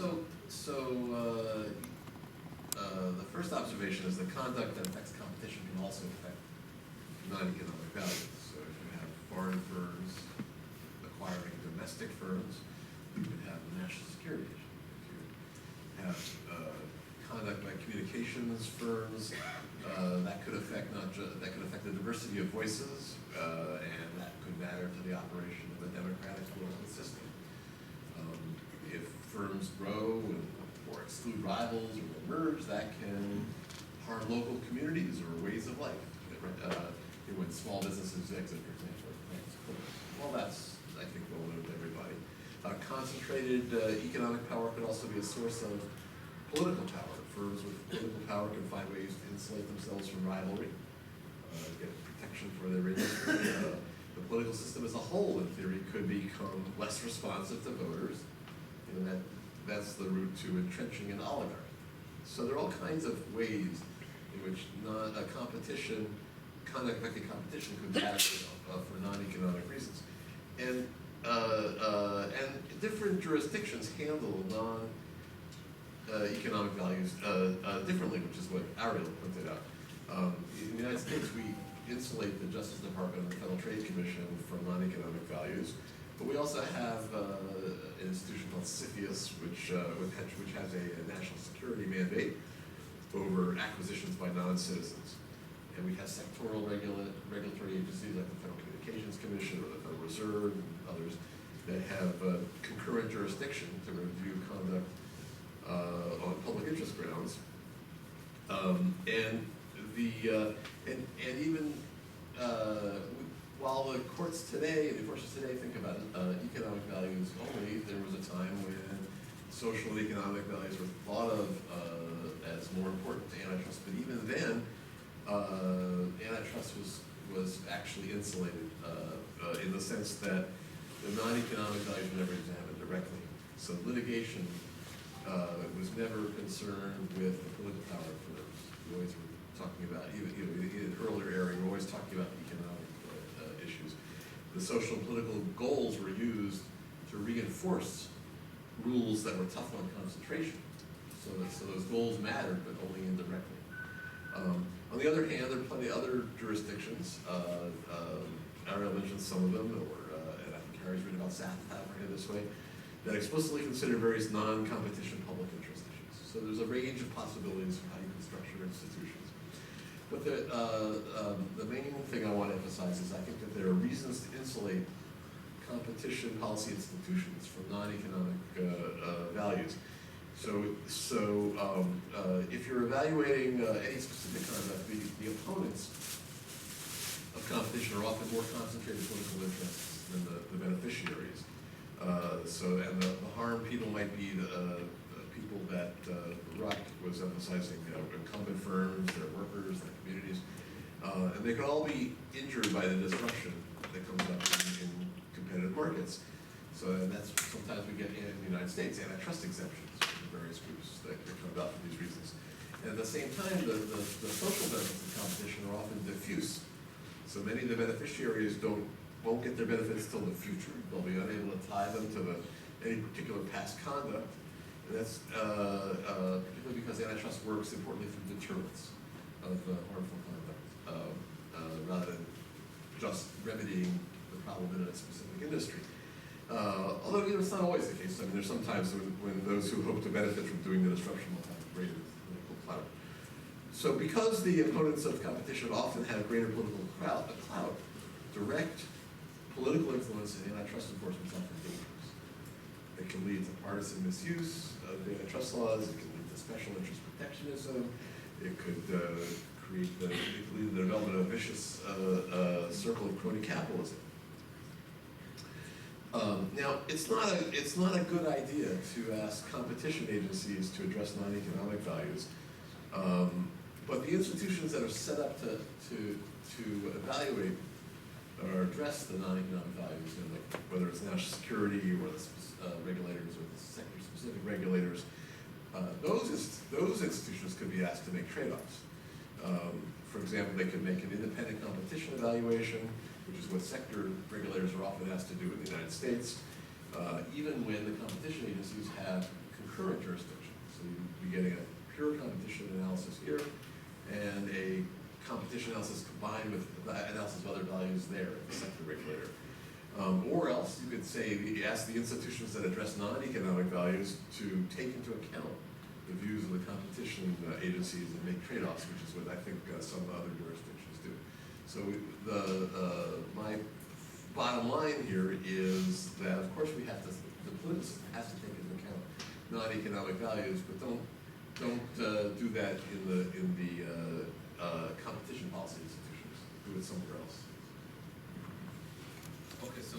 The first observation is the conduct that affects competition can also affect non-economic values. So if you have foreign firms acquiring domestic firms, you could have a national security issue. If you have conduct by communications firms, that could affect the diversity of voices, and that could matter to the operation of a democratic political system. If firms grow or exclude rivals or merge, that can harm local communities or ways of life. When small businesses exit, for example, well, that's, I think, well known to everybody. Concentrated economic power could also be a source of political power. Firms with political power can find ways to insulate themselves from rivalry, get protection for their industry. The political system as a whole, in theory, could become less responsive to voters. That's the route to entrenching an oligarchy. So there are all kinds of ways in which conduct affecting competition could matter for non-economic reasons. And different jurisdictions handle non-economic values differently, which is what Ariel pointed out. In the United States, we insulate the Justice Department and the Federal Trade Commission from non-economic values. But we also have an institution called CFIUS, which has a national security mandate over acquisitions by non-citizens. And we have sectoral regulatory agencies like the Federal Communications Commission or the Federal Reserve and others that have concurrent jurisdiction to review conduct on public interest grounds. While the courts today, the enforcers today think about economic values only, there was a time when social and economic values were thought of as more important to antitrust. But even then, antitrust was actually insulated in the sense that the non-economic values were never examined directly. So litigation was never concerned with the political power of firms. We always were talking about, even in an earlier era, we were always talking about the economic issues. The social and political goals were used to reinforce rules that were tough on concentration. So those goals mattered, but only indirectly. On the other hand, there are plenty of other jurisdictions. Ariel mentioned some of them, and I think Harry's written about South Africa this way, that explicitly consider various non-competition public interest issues. So there's a range of possibilities for how you can structure institutions. But the main thing I want to emphasize is I think that there are reasons to insulate competition policy institutions from non-economic values. So if you're evaluating any specific conduct, the opponents of competition are often more concentrated political interests than the beneficiaries. And the harmed people might be the people that Ruck was emphasizing, incumbent firms, their workers, their communities, and they could all be injured by the disruption that comes up in competitive markets. So and that's sometimes we get in the United States antitrust exemptions from various groups that come about for these reasons. And at the same time, the social benefits of competition are often diffuse. So many of the beneficiaries won't get their benefits till the future. They'll be unable to tie them to any particular past conduct. And that's particularly because antitrust works importantly through deterrence of harmful conduct, rather than just remedying the problem in a specific industry. Although it's not always the case. I mean, there's sometimes when those who hope to benefit from doing the disruption will have greater political clout. So because the opponents of competition often have greater political clout, direct political influence in antitrust enforcement is often dangerous. It can lead to partisan misuse of the antitrust laws. It can lead to special interest protectionism. It could lead to the development of a vicious circle of crony capitalism. Now, it's not a good idea to ask competition agencies to address non-economic values, but the institutions that are set up to evaluate or address the non-economic values, whether it's national security or the regulators or the sector-specific regulators, those institutions could be asked to make trade-offs. For example, they could make an independent competition evaluation, which is what sector regulators are often asked to do in the United States, even when the competition agencies have concurrent jurisdiction. So you'd be getting a pure competition analysis here, and a competition analysis combined with analysis of other values there at the sector regulator. Or else you could say, ask the institutions that address non-economic values to take into account the views of the competition agencies and make trade-offs, which is what I think some other jurisdictions do. So my bottom line here is that, of course, the political system has to take into account non-economic values, but don't do that in the competition policy institutions. Do it somewhere else. Okay, so